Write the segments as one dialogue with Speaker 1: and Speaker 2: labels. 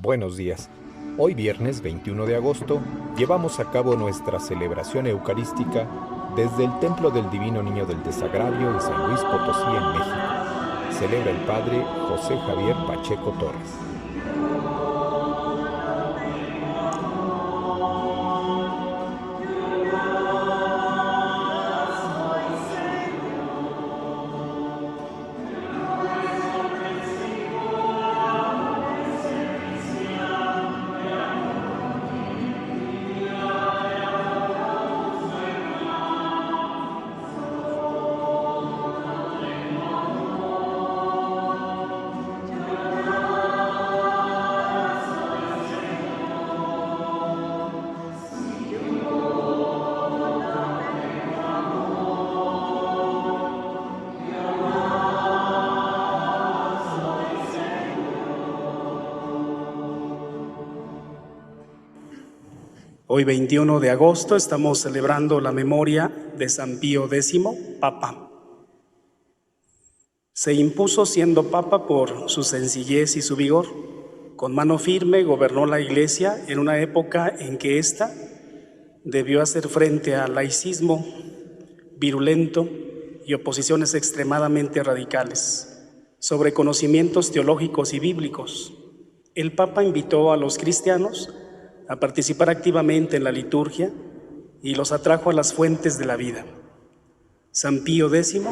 Speaker 1: Buenos días. Hoy viernes 21 de agosto llevamos a cabo nuestra celebración eucarística desde el Templo del Divino Niño del Desagravio en San Luis Potosí, en México. Celebra el Padre José Javier Pacheco Torres.
Speaker 2: Hoy 21 de agosto estamos celebrando la memoria de San Pío X, Papa. Se impuso siendo Papa por su sencillez y su vigor. Con mano firme gobernó la Iglesia en una época en que ésta debió hacer frente al laicismo virulento y oposiciones extremadamente radicales sobre conocimientos teológicos y bíblicos. El Papa invitó a los cristianos a participar activamente en la liturgia y los atrajo a las fuentes de la vida. San Pío X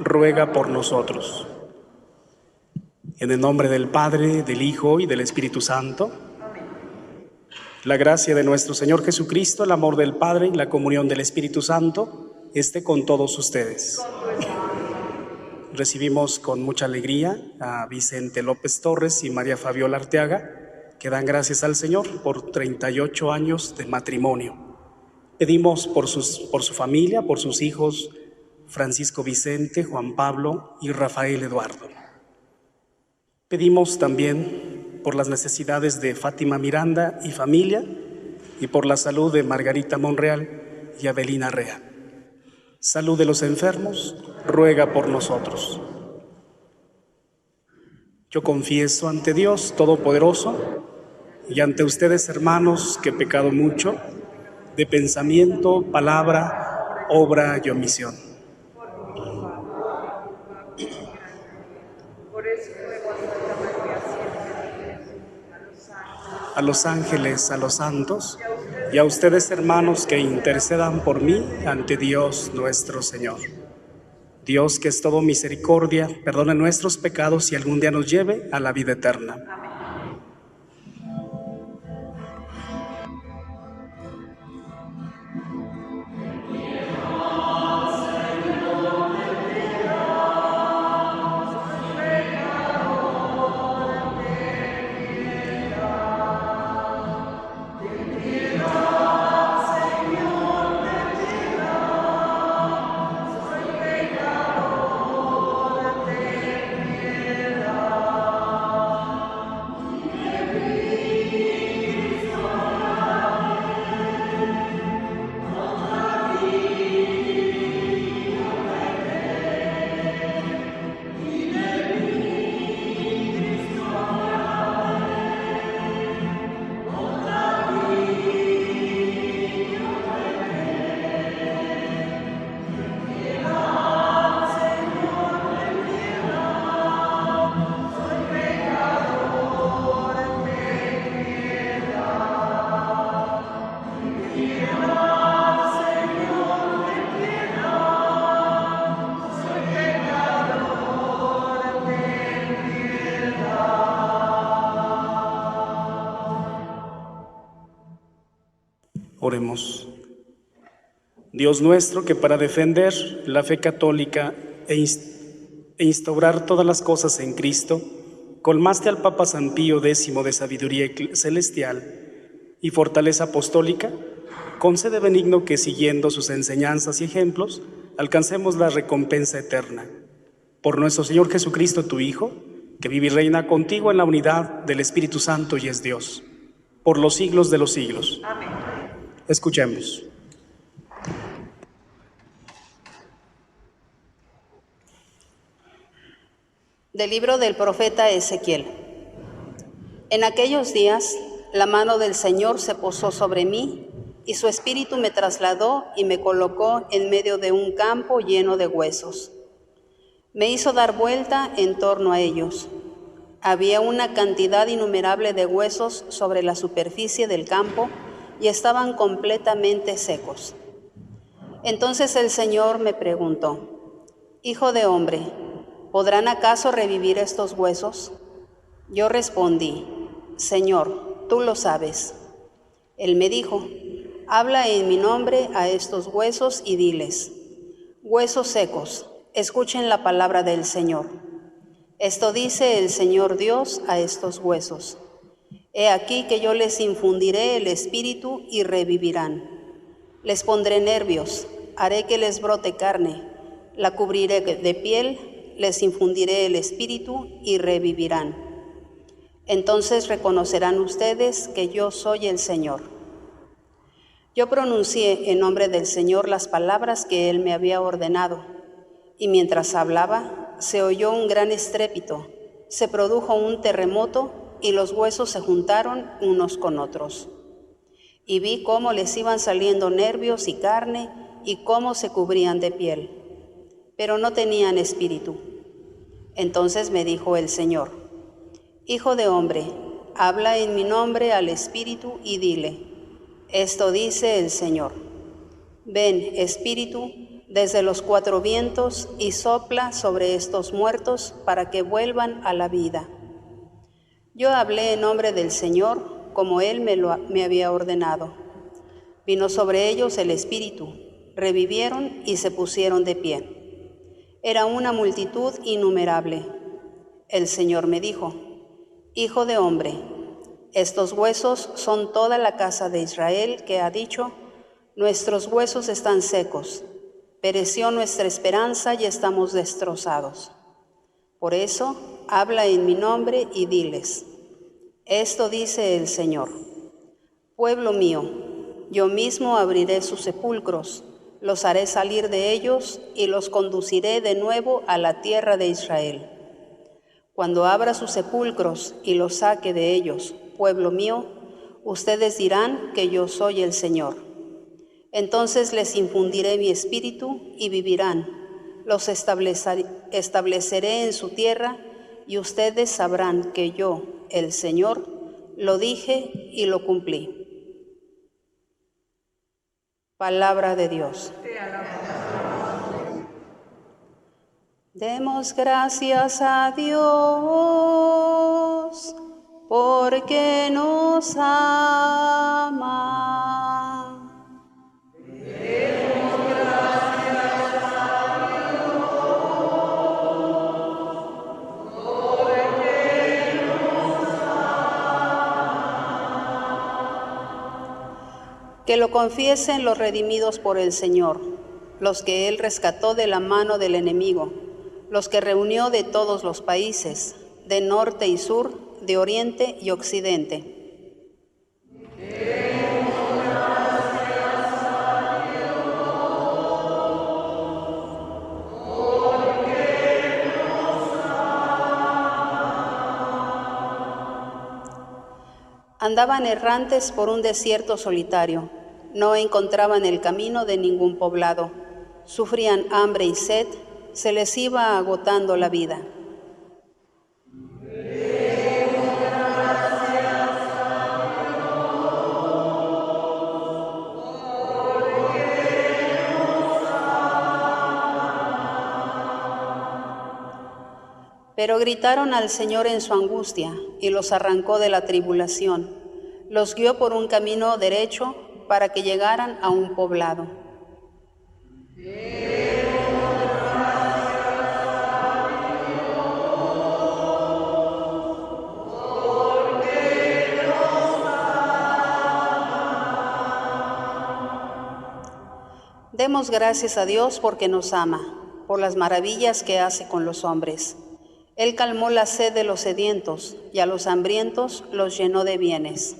Speaker 2: ruega por nosotros. En el nombre del Padre, del Hijo y del Espíritu Santo. La gracia de nuestro Señor Jesucristo, el amor del Padre y la comunión del Espíritu Santo esté con todos ustedes. Recibimos con mucha alegría a Vicente López Torres y María Fabiola Arteaga, que dan gracias al Señor por 38 años de matrimonio. Pedimos por su familia, por sus hijos Francisco Vicente, Juan Pablo y Rafael Eduardo. Pedimos también por las necesidades de Fátima Miranda y familia y por la salud de Margarita Monreal y Avelina Rea. Salud de los enfermos, ruega por nosotros. Yo confieso ante Dios Todopoderoso y ante ustedes, hermanos, que he pecado mucho de pensamiento, palabra, obra y omisión. A los ángeles, a los santos y a ustedes, hermanos, que intercedan por mí ante Dios nuestro Señor. Dios, que es todo misericordia, perdone nuestros pecados y algún día nos lleve a la vida eterna. Oremos. Dios nuestro, que para defender la fe católica e instaurar todas las cosas en Cristo, colmaste al Papa San Pío X de sabiduría celestial y fortaleza apostólica, concede benigno que, siguiendo sus enseñanzas y ejemplos, alcancemos la recompensa eterna. Por nuestro Señor Jesucristo, tu Hijo, que vive y reina contigo en la unidad del Espíritu Santo y es Dios, por los siglos de los siglos. Amén. Escuchemos.
Speaker 3: Del libro del profeta Ezequiel. En aquellos días, la mano del Señor se posó sobre mí, y su espíritu me trasladó y me colocó en medio de un campo lleno de huesos. Me hizo dar vuelta en torno a ellos. Había una cantidad innumerable de huesos sobre la superficie del campo y estaban completamente secos. Entonces el Señor me preguntó: Hijo de hombre, ¿podrán acaso revivir estos huesos? Yo respondí: Señor, tú lo sabes. Él me dijo: habla en mi nombre a estos huesos y diles: huesos secos, escuchen la palabra del Señor. Esto dice el Señor Dios a estos huesos: he aquí que yo les infundiré el espíritu y revivirán. Les pondré nervios, haré que les brote carne, la cubriré de piel, les infundiré el espíritu y revivirán. Entonces reconocerán ustedes que yo soy el Señor. Yo pronuncié en nombre del Señor las palabras que Él me había ordenado, y mientras hablaba, se oyó un gran estrépito, se produjo un terremoto y los huesos se juntaron unos con otros. Y vi cómo les iban saliendo nervios y carne y cómo se cubrían de piel, pero no tenían espíritu. Entonces me dijo el Señor: Hijo de hombre, habla en mi nombre al espíritu y dile: esto dice el Señor. Ven, espíritu, desde los cuatro vientos y sopla sobre estos muertos para que vuelvan a la vida. Yo hablé en nombre del Señor, como Él me había ordenado. Vino sobre ellos el Espíritu, revivieron y se pusieron de pie. Era una multitud innumerable. El Señor me dijo: Hijo de hombre, estos huesos son toda la casa de Israel que ha dicho: nuestros huesos están secos, pereció nuestra esperanza y estamos destrozados. Por eso, habla en mi nombre y diles: esto dice el Señor. Pueblo mío, yo mismo abriré sus sepulcros, los haré salir de ellos y los conduciré de nuevo a la tierra de Israel. Cuando abra sus sepulcros y los saque de ellos, pueblo mío, ustedes dirán que yo soy el Señor. Entonces les infundiré mi espíritu y vivirán, los estableceré en su tierra y ustedes sabrán que yo, el Señor, lo dije y lo cumplí. Palabra de Dios. Demos gracias a Dios porque nos ama. Que lo confiesen los redimidos por el Señor, los que Él rescató de la mano del enemigo, los que reunió de todos los países, de norte y sur, de oriente y occidente. Andaban errantes por un desierto solitario, no encontraban el camino de ningún poblado, sufrían hambre y sed, se les iba agotando la vida. Pero gritaron al Señor en su angustia y los arrancó de la tribulación. Los guió por un camino derecho para que llegaran a un poblado. Demos gracias a Dios porque nos ama, por las maravillas que hace con los hombres. Él calmó la sed de los sedientos y a los hambrientos los llenó de bienes.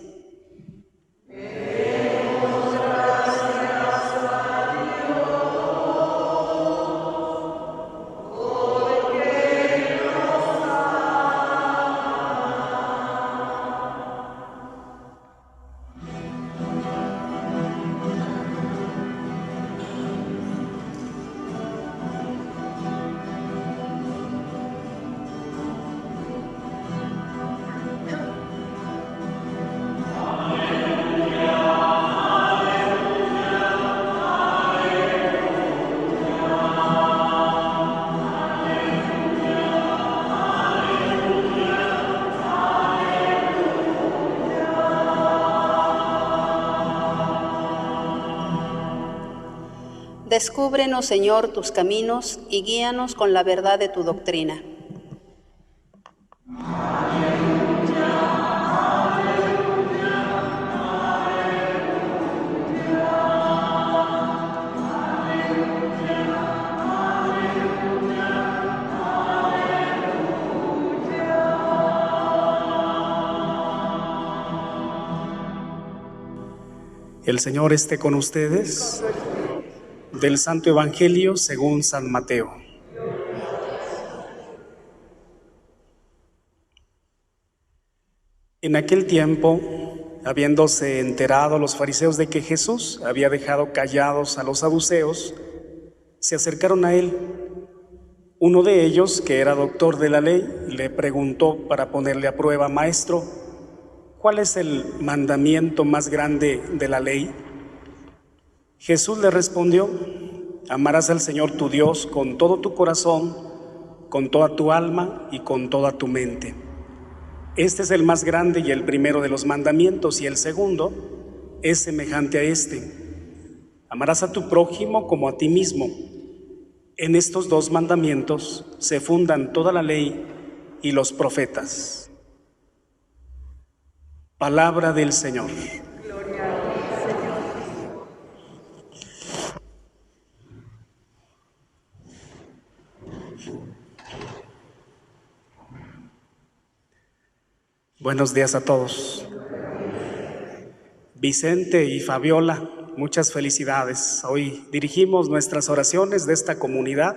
Speaker 3: Descúbrenos, Señor, tus caminos y guíanos con la verdad de tu doctrina.
Speaker 2: El Señor esté con ustedes. Del Santo Evangelio según San Mateo. En aquel tiempo, habiéndose enterado los fariseos de que Jesús había dejado callados a los saduceos, se acercaron a él. Uno de ellos, que era doctor de la ley, le preguntó para ponerle a prueba: Maestro, ¿cuál es el mandamiento más grande de la ley? Jesús le respondió: amarás al Señor tu Dios con todo tu corazón, con toda tu alma y con toda tu mente. Este es el más grande y el primero de los mandamientos, y el segundo es semejante a este: amarás a tu prójimo como a ti mismo. En estos dos mandamientos se fundan toda la ley y los profetas. Palabra del Señor. Buenos días a todos. Vicente y Fabiola, muchas felicidades. Hoy dirigimos nuestras oraciones de esta comunidad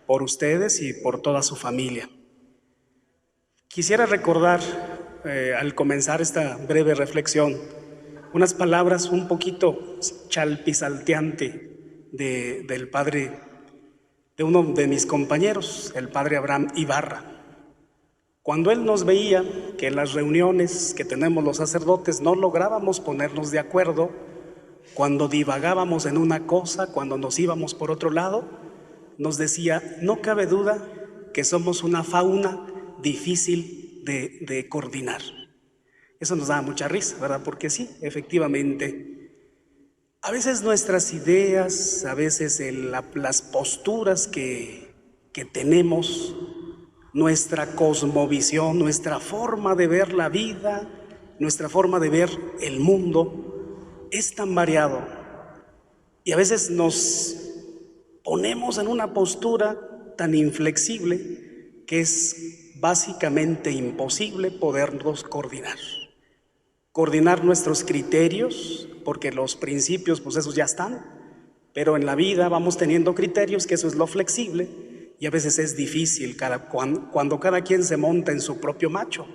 Speaker 2: por ustedes y por toda su familia. Quisiera recordar, al comenzar esta breve reflexión, unas palabras un poquito chalpisalteante del padre, de uno de mis compañeros, el padre Abraham Ibarra. Cuando él nos veía que en las reuniones que tenemos los sacerdotes no lográbamos ponernos de acuerdo, cuando divagábamos en una cosa, cuando nos íbamos por otro lado, nos decía: no cabe duda que somos una fauna difícil de coordinar. Eso nos daba mucha risa, ¿verdad? Porque sí, efectivamente, a veces nuestras ideas, a veces las posturas que tenemos, nuestra cosmovisión, nuestra forma de ver la vida, nuestra forma de ver el mundo es tan variado, y a veces nos ponemos en una postura tan inflexible que es básicamente imposible podernos coordinar nuestros criterios, porque los principios pues esos ya están, pero en la vida vamos teniendo criterios, que eso es lo flexible. Y a veces es difícil cuando cada quien se monta en su propio macho.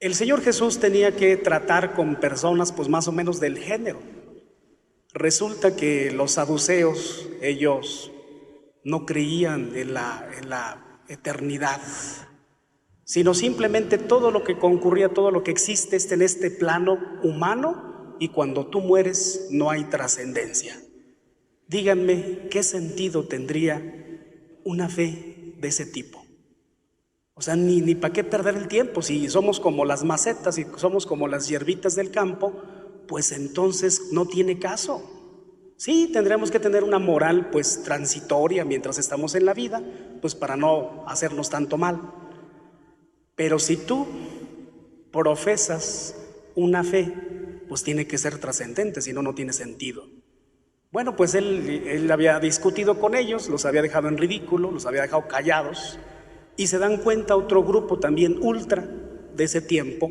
Speaker 2: El Señor Jesús tenía que tratar con personas pues más o menos del género. Resulta que los saduceos, ellos no creían en la eternidad, sino simplemente todo lo que concurría, todo lo que existe está en este plano humano, y cuando tú mueres no hay trascendencia. Díganme, ¿qué sentido tendría una fe de ese tipo? O sea, ni para qué perder el tiempo. Si somos como las macetas y somos como las hierbitas del campo, pues entonces no tiene caso. Sí, tendremos que tener una moral pues transitoria mientras estamos en la vida, pues para no hacernos tanto mal. Pero si tú profesas una fe, pues tiene que ser trascendente, si no, no tiene sentido. Bueno, pues él había discutido con ellos, los había dejado en ridículo, los había dejado callados, y se dan cuenta otro grupo también ultra de ese tiempo,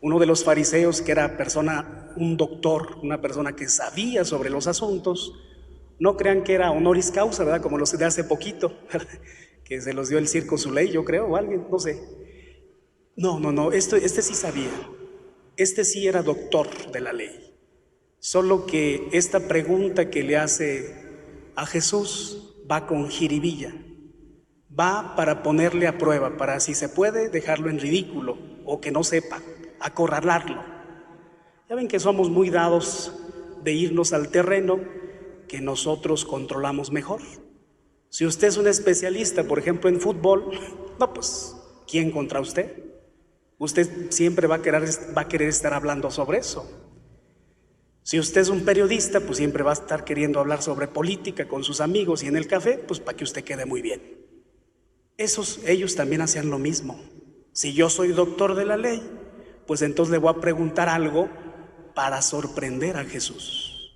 Speaker 2: uno de los fariseos, que era un doctor, una persona que sabía sobre los asuntos. No crean que era honoris causa, ¿verdad? Como los de hace poquito, que se los dio el Circo Soleil, yo creo, o alguien, no sé. No, este sí sabía, este sí era doctor de la ley. Solo que esta pregunta que le hace a Jesús va con jiribilla, va para ponerle a prueba, para, si se puede, dejarlo en ridículo o que no sepa, acorralarlo. Ya ven que somos muy dados de irnos al terreno que nosotros controlamos mejor. Si usted es un especialista, por ejemplo, en fútbol, no, pues, ¿quién contra usted? Usted siempre va a querer estar hablando sobre eso. Si usted es un periodista, pues siempre va a estar queriendo hablar sobre política con sus amigos y en el café, pues para que usted quede muy bien. Ellos también hacían lo mismo. Si yo soy doctor de la ley, pues entonces le voy a preguntar algo para sorprender a Jesús.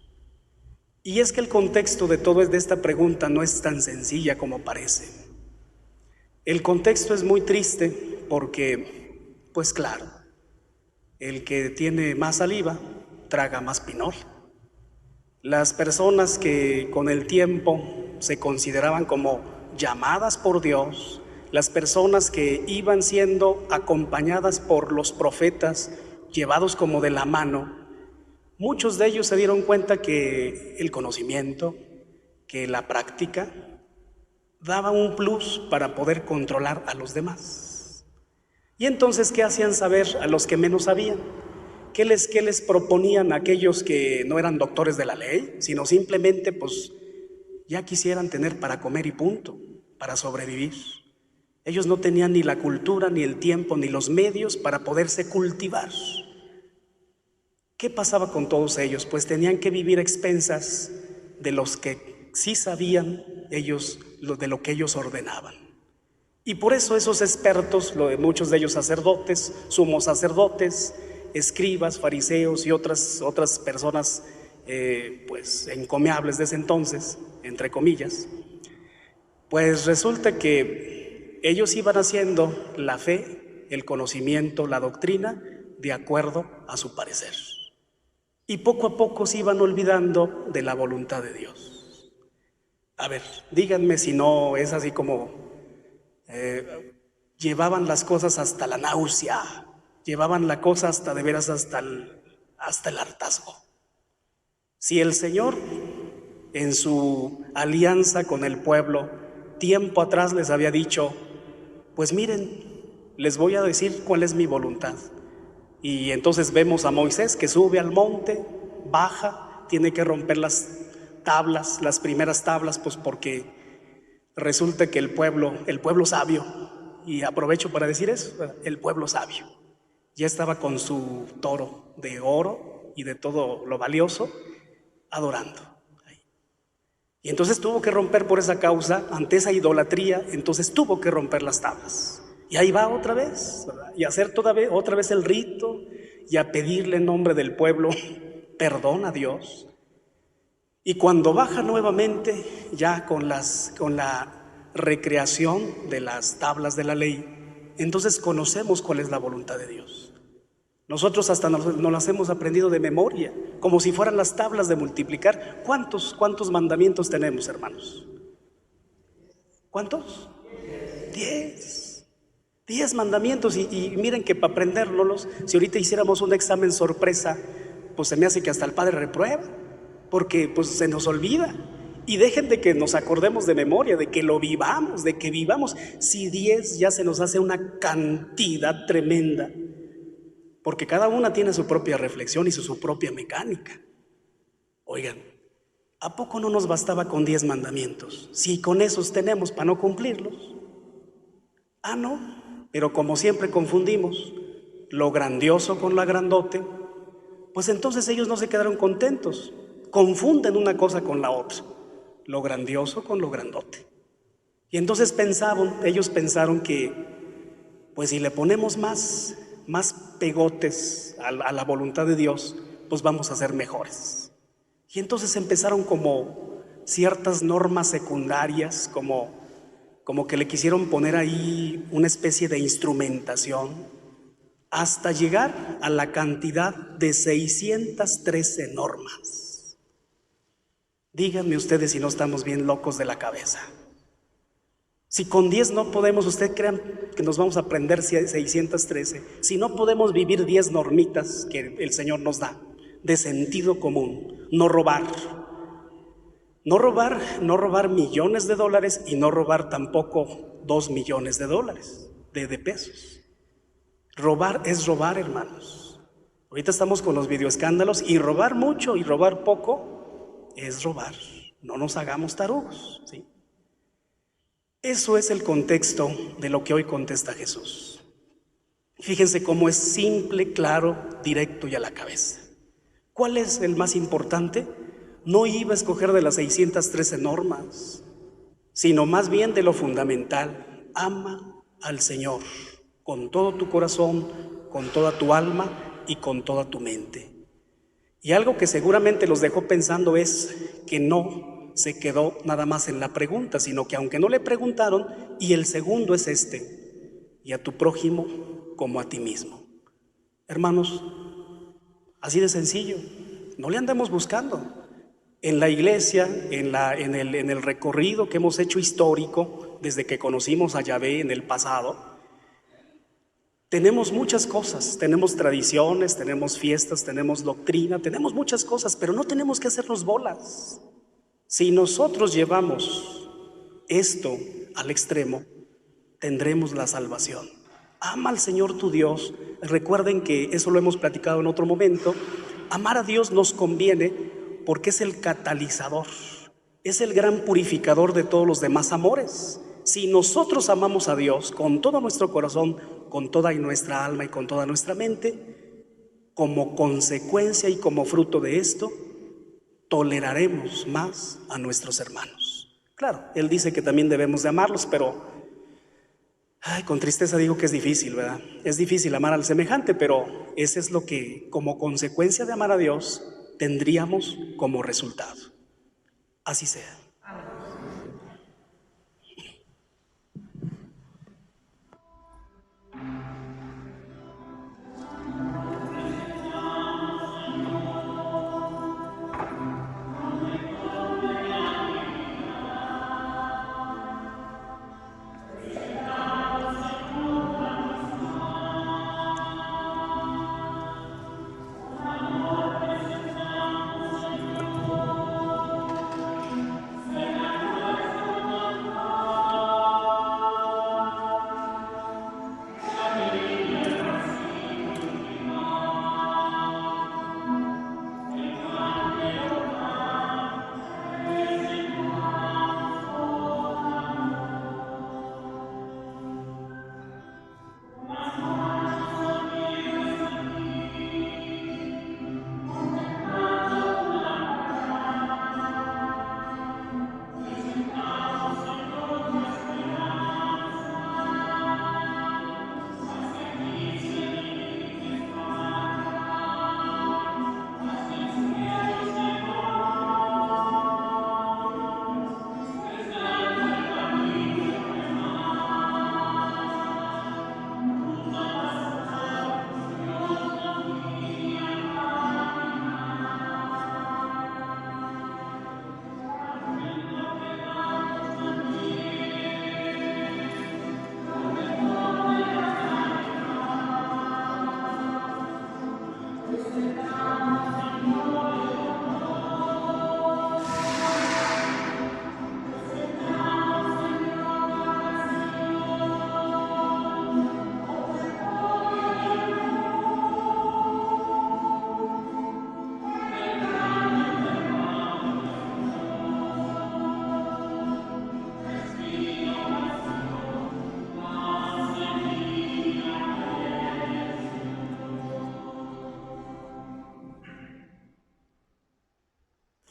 Speaker 2: Y es que el contexto de esta pregunta no es tan sencilla como parece. El contexto es muy triste porque, pues claro, el que tiene más saliva traga más pinol. Las personas que con el tiempo se consideraban como llamadas por Dios, las personas que iban siendo acompañadas por los profetas, llevados como de la mano, muchos de ellos se dieron cuenta que el conocimiento, que la práctica, daba un plus para poder controlar a los demás. Y entonces, ¿qué hacían saber a los que menos sabían? ¿Qué les proponían a aquellos que no eran doctores de la ley, sino simplemente pues ya quisieran tener para comer y punto, para sobrevivir? Ellos no tenían ni la cultura, ni el tiempo, ni los medios para poderse cultivar. ¿Qué pasaba con todos ellos? Pues tenían que vivir a expensas de los que sí sabían ellos, de lo que ellos ordenaban. Y por eso esos expertos, muchos de ellos sacerdotes, sumos sacerdotes, escribas, fariseos y otras personas pues encomiables de ese entonces, entre comillas, pues resulta que ellos iban haciendo la fe, el conocimiento, la doctrina de acuerdo a su parecer, y poco a poco se iban olvidando de la voluntad de Dios. A ver, díganme si no es así como llevaban las cosas hasta la náusea, llevaban la cosa hasta de veras hasta el hartazgo. Si el Señor en su alianza con el pueblo tiempo atrás les había dicho, pues miren, les voy a decir cuál es mi voluntad. Y entonces vemos a Moisés que sube al monte, baja, tiene que romper las tablas, las primeras tablas, pues porque resulta que el pueblo sabio, y aprovecho para decir eso, el pueblo sabio, ya estaba con su toro de oro y de todo lo valioso, adorando. Y entonces tuvo que romper por esa causa, ante esa idolatría, entonces tuvo que romper las tablas. Y ahí va otra vez, ¿verdad? Y hacer otra vez el rito y a pedirle en nombre del pueblo perdón a Dios. Y cuando baja nuevamente, ya con la recreación de las tablas de la ley, entonces conocemos cuál es la voluntad de Dios. Nosotros hasta nos las hemos aprendido de memoria, como si fueran las tablas de multiplicar. ¿Cuántos mandamientos tenemos, hermanos? ¿Cuántos? 10 mandamientos, y miren que para aprendérnoslos, si ahorita hiciéramos un examen sorpresa, pues se me hace que hasta el Padre reprueba, porque pues se nos olvida. Y dejen de que nos acordemos de memoria, de que lo vivamos, de que vivamos. Si 10 ya se nos hace una cantidad tremenda, porque cada una tiene su propia reflexión y su propia mecánica. Oigan, ¿a poco no nos bastaba con 10 mandamientos? Si con esos tenemos para no cumplirlos. Ah, no, pero como siempre confundimos lo grandioso con lo grandote, pues entonces ellos no se quedaron contentos, confunden una cosa con la otra, lo grandioso con lo grandote. Y entonces ellos pensaron que pues si le ponemos más pegotes a la voluntad de Dios, pues vamos a ser mejores. Y entonces empezaron como ciertas normas secundarias, como que le quisieron poner ahí una especie de instrumentación, hasta llegar a la cantidad de 613 normas. Díganme ustedes si no estamos bien locos de la cabeza. Si con 10 no podemos, ustedes crean que nos vamos a aprender 613. Si no podemos vivir 10 normitas que el Señor nos da, de sentido común. No robar. No robar millones de dólares, y no robar tampoco 2 millones de dólares, de pesos. Robar es robar, hermanos. Ahorita estamos con los videoescándalos, y robar mucho y robar poco es robar. No nos hagamos tarugos, ¿sí? Eso es el contexto de lo que hoy contesta Jesús. Fíjense cómo es simple, claro, directo y a la cabeza. ¿Cuál es el más importante? No iba a escoger de las 613 normas, sino más bien de lo fundamental. Ama al Señor con todo tu corazón, con toda tu alma y con toda tu mente. Y algo que seguramente los dejó pensando es que no se quedó nada más en la pregunta, sino que aunque no le preguntaron, y el segundo es este: y a tu prójimo como a ti mismo. Hermanos, así de sencillo, no le andemos buscando. En la iglesia, en el recorrido que hemos hecho histórico, desde que conocimos a Yahvé en el pasado, tenemos muchas cosas, tenemos tradiciones, tenemos fiestas, tenemos doctrina, tenemos muchas cosas, pero no tenemos que hacernos bolas. Si nosotros llevamos esto al extremo, tendremos la salvación. Ama al Señor tu Dios. Recuerden que eso lo hemos platicado en otro momento. Amar a Dios nos conviene porque es el catalizador, es el gran purificador de todos los demás amores. Si nosotros amamos a Dios con todo nuestro corazón, con toda nuestra alma y con toda nuestra mente, como consecuencia y como fruto de esto, toleraremos más a nuestros hermanos. Claro, Él dice que también debemos de amarlos, pero con tristeza digo que es difícil, ¿verdad? Es difícil amar al semejante, pero ese es lo que, como consecuencia de amar a Dios, tendríamos como resultado. Así sea.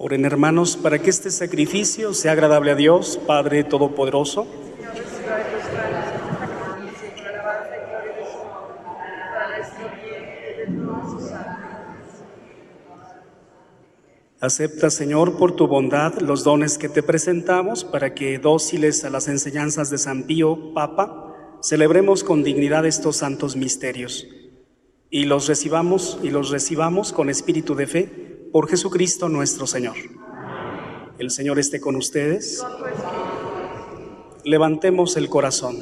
Speaker 2: Oren, hermanos, para que este sacrificio sea agradable a Dios, Padre Todopoderoso. Acepta, Señor, por tu bondad los dones que te presentamos, para que, dóciles a las enseñanzas de San Pío, Papa, celebremos con dignidad estos santos misterios y los recibamos con espíritu de fe por Jesucristo nuestro Señor. El Señor esté con ustedes. Levantemos el corazón.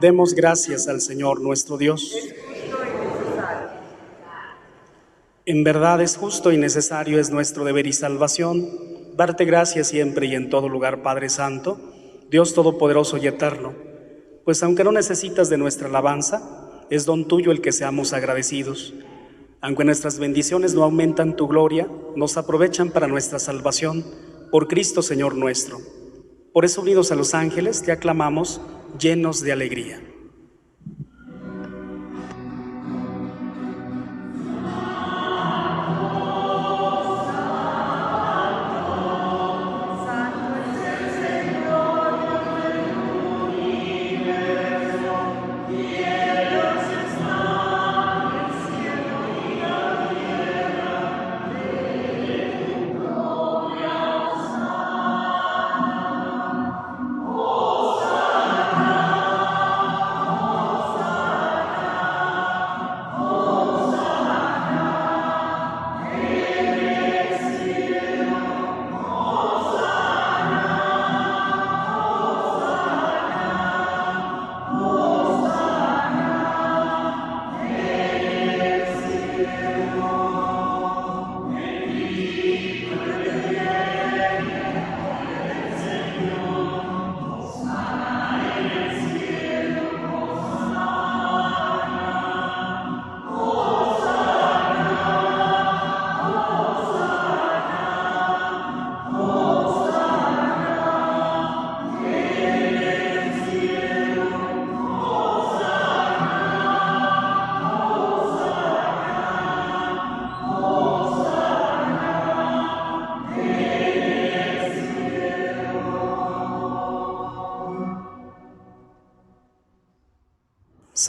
Speaker 2: Demos gracias al Señor nuestro Dios. En verdad es justo y necesario, es nuestro deber y salvación, darte gracias siempre y en todo lugar, Padre Santo, Dios Todopoderoso y Eterno, pues aunque no necesitas de nuestra alabanza, es don tuyo el que seamos agradecidos. Aunque nuestras bendiciones no aumentan tu gloria, nos aprovechan para nuestra salvación, por Cristo Señor nuestro. Por eso, unidos a los ángeles, te aclamamos, llenos de alegría.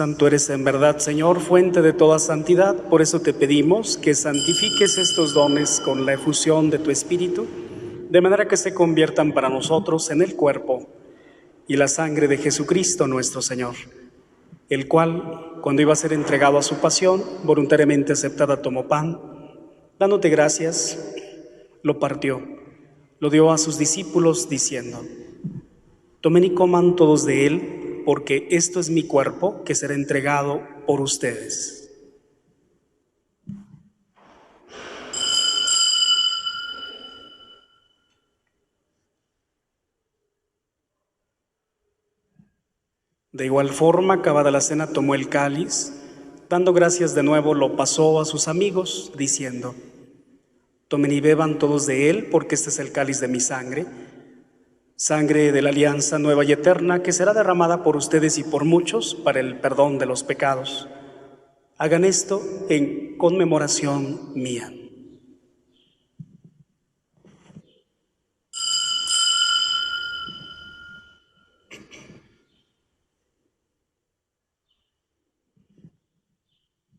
Speaker 2: Santo eres en verdad, Señor, fuente de toda santidad. Por eso te pedimos que santifiques estos dones con la efusión de tu Espíritu, de manera que se conviertan para nosotros en el cuerpo y la sangre de Jesucristo nuestro Señor, el cual, cuando iba a ser entregado a su pasión, voluntariamente aceptada, tomó pan, dándote gracias, lo partió, lo dio a sus discípulos diciendo: tomen y coman todos de él, porque esto es mi cuerpo que será entregado por ustedes. De igual forma, acabada la cena, tomó el cáliz, dando gracias de nuevo, lo pasó a sus amigos, diciendo: tomen y beban todos de él, porque este es el cáliz de mi sangre, sangre de la alianza nueva y eterna, que será derramada por ustedes y por muchos para el perdón de los pecados. Hagan esto en conmemoración mía.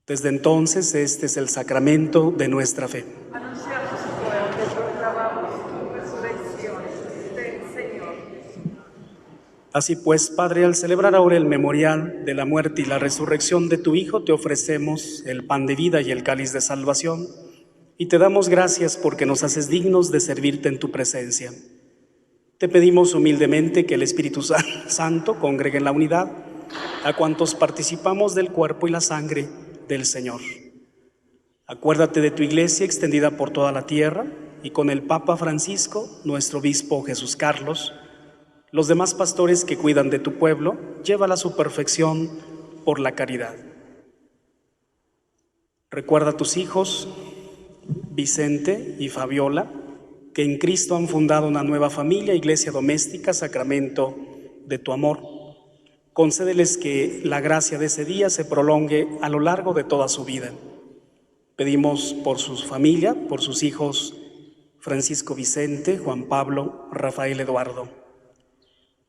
Speaker 2: Desde entonces, este es el sacramento de nuestra fe.
Speaker 4: Anunciamos tu muerte, proclamamos tu resurrección. Ven, Señor.
Speaker 2: Así pues, Padre, al celebrar ahora el memorial de la muerte y la resurrección de tu Hijo, te ofrecemos el pan de vida y el cáliz de salvación, y te damos gracias porque nos haces dignos de servirte en tu presencia. Te pedimos humildemente que el Espíritu Santo congregue en la unidad a cuantos participamos del cuerpo y la sangre del Señor. Acuérdate de tu Iglesia extendida por toda la tierra, y con el Papa Francisco, nuestro obispo Jesús Carlos, los demás pastores que cuidan de tu pueblo, llévala a su perfección por la caridad. Recuerda a tus hijos, Vicente y Fabiola, que en Cristo han fundado una nueva familia, iglesia doméstica, sacramento de tu amor. Concédeles que la gracia de ese día se prolongue a lo largo de toda su vida. Pedimos por su familia, por sus hijos Francisco Vicente, Juan Pablo, Rafael Eduardo.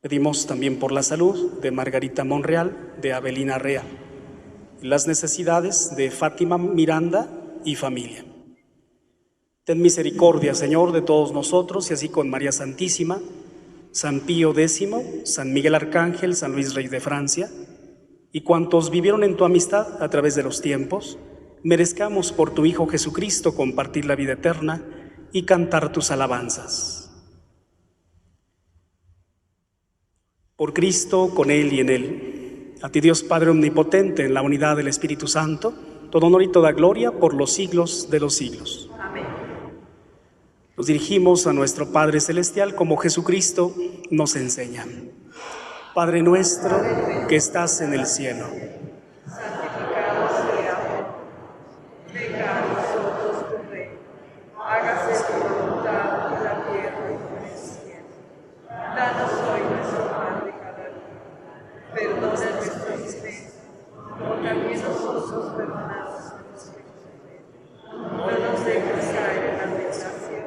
Speaker 2: Pedimos también por la salud de Margarita Monreal, de Abelina Rea, las necesidades de Fátima Miranda y familia. Ten misericordia, Señor, de todos nosotros, y así con María Santísima, San Pío X, San Miguel Arcángel, San Luis Rey de Francia, y cuantos vivieron en tu amistad a través de los tiempos, merezcamos por tu Hijo Jesucristo compartir la vida eterna y cantar tus alabanzas. Por Cristo, con Él y en Él, a ti Dios Padre Omnipotente, en la unidad del Espíritu Santo, todo honor y toda gloria por los siglos de los siglos.
Speaker 4: Amén.
Speaker 2: Nos dirigimos a nuestro Padre Celestial como Jesucristo nos enseña. Padre nuestro que estás en el cielo,
Speaker 4: Santificado sea tu nombre. Venga a nosotros tu reino. Hágase tu voluntad en la tierra como en el cielo. Danos hoy nuestro pan de cada día. Perdona nuestras ofensas, como también nosotros perdonamos a los que nos ofenden. No nos dejes caer en la tentación.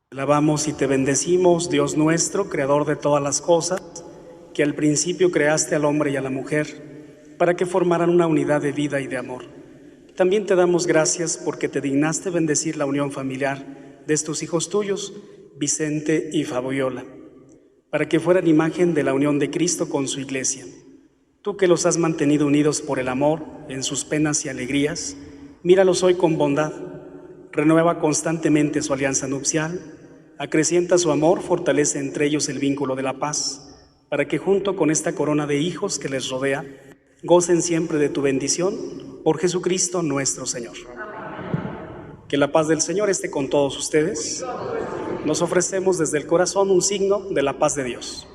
Speaker 2: te alabamos y te bendecimos, Dios nuestro, creador de todas las cosas, que al principio creaste al hombre y a la mujer, para que formaran una unidad de vida y de amor. También te damos gracias porque te dignaste bendecir la unión familiar de estos hijos tuyos, Vicente y Fabiola, para que fueran imagen de la unión de Cristo con su Iglesia. Tú que los has mantenido unidos por el amor en sus penas y alegrías, míralos hoy con bondad, renueva constantemente su alianza nupcial, acrecienta su amor, fortalece entre ellos el vínculo de la paz, para que junto con esta corona de hijos que les rodea, gocen siempre de tu bendición, por Jesucristo nuestro Señor. Que la paz del Señor esté con todos ustedes. Nos ofrecemos desde el corazón un signo de la paz de Dios.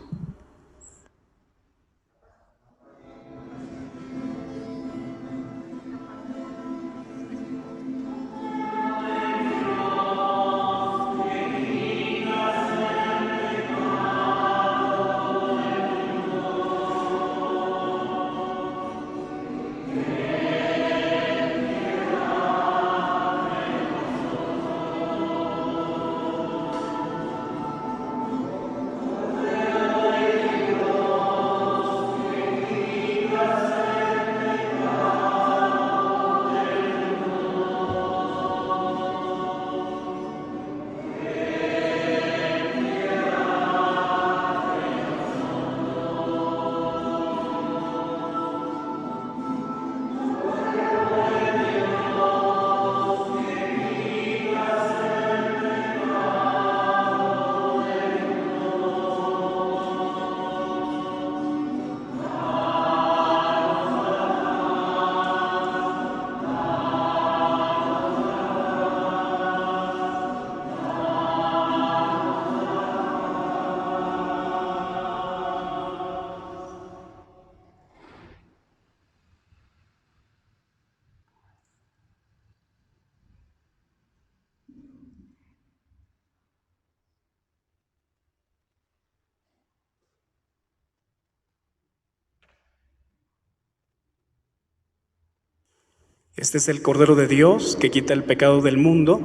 Speaker 2: Este es el Cordero de Dios que quita el pecado del mundo.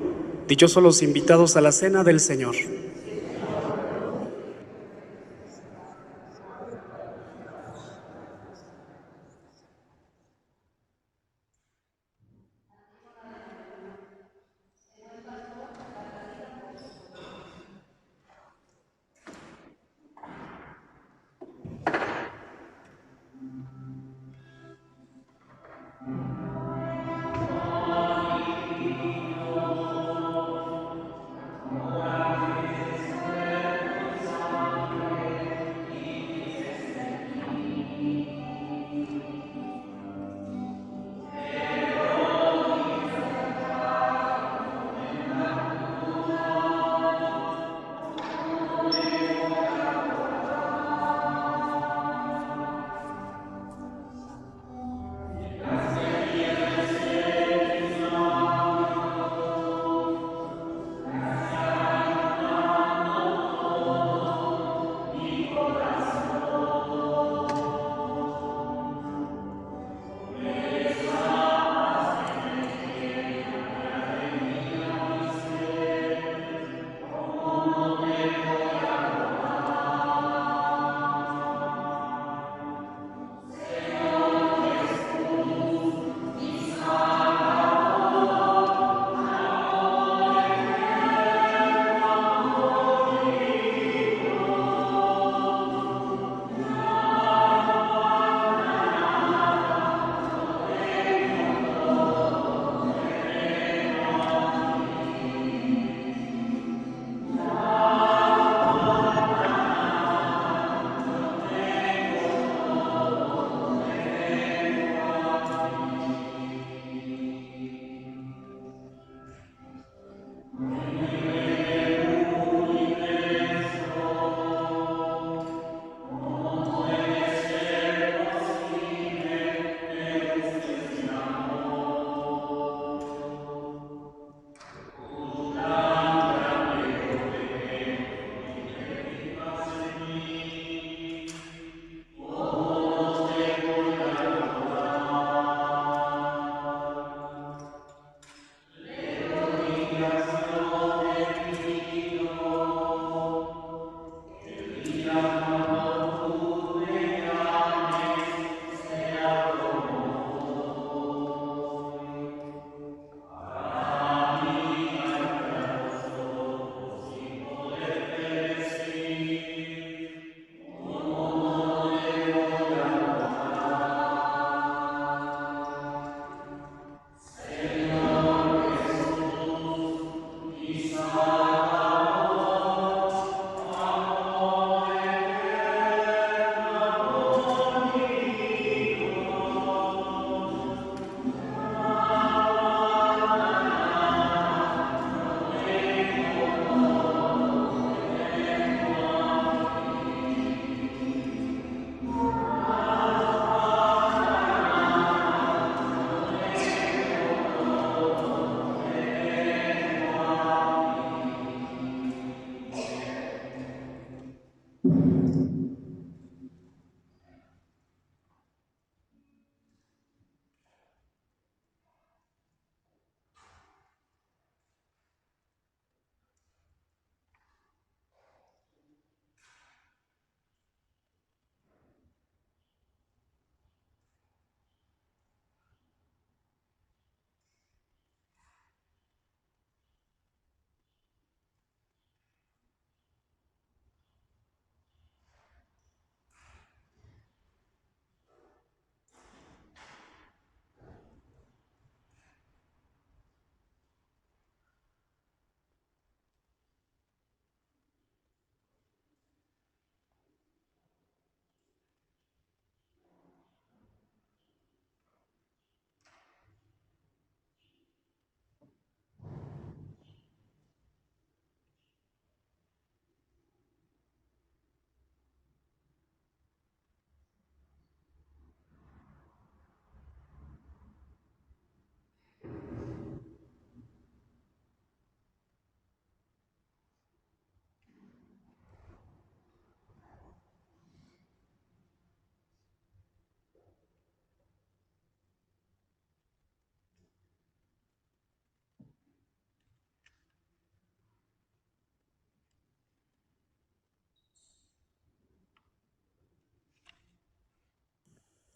Speaker 2: Dichosos los invitados a la cena del Señor.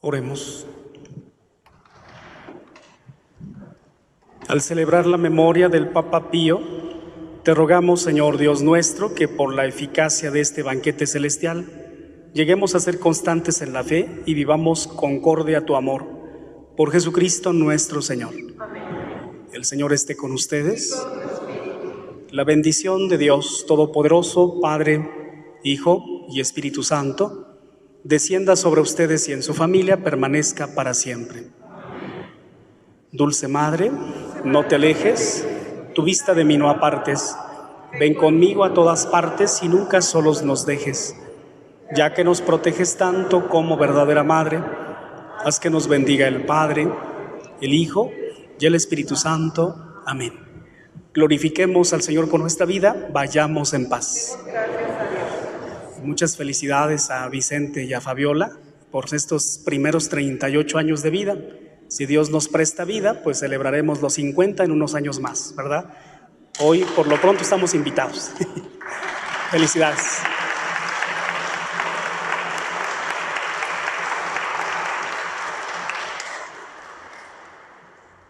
Speaker 2: Oremos. Al celebrar la memoria del Papa Pío, te rogamos, Señor Dios nuestro, que por la eficacia de este banquete celestial lleguemos a ser constantes en la fe y vivamos concorde a tu amor. Por Jesucristo nuestro Señor. Amén. El Señor esté con ustedes. La bendición de Dios Todopoderoso, Padre, Hijo y Espíritu Santo, descienda sobre ustedes y en su familia permanezca para siempre. Dulce Madre, no te alejes, tu vista de mí no apartes. Ven conmigo a todas partes y nunca solos nos dejes. Ya que nos proteges tanto como verdadera Madre, haz que nos bendiga el Padre, el Hijo y el Espíritu Santo. Amén. Glorifiquemos al Señor con nuestra vida, vayamos en paz. Muchas felicidades a Vicente y a Fabiola por estos primeros 38 años de vida. Si Dios nos presta vida, pues celebraremos los 50 en unos años más, ¿verdad? Hoy, por lo pronto, estamos invitados. Felicidades.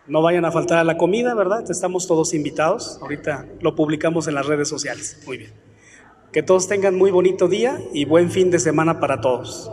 Speaker 2: No vayan a faltar a la comida, ¿verdad? Estamos todos invitados. Ahorita lo publicamos en las redes sociales. Muy bien. Que todos tengan muy bonito día y buen fin de semana para todos.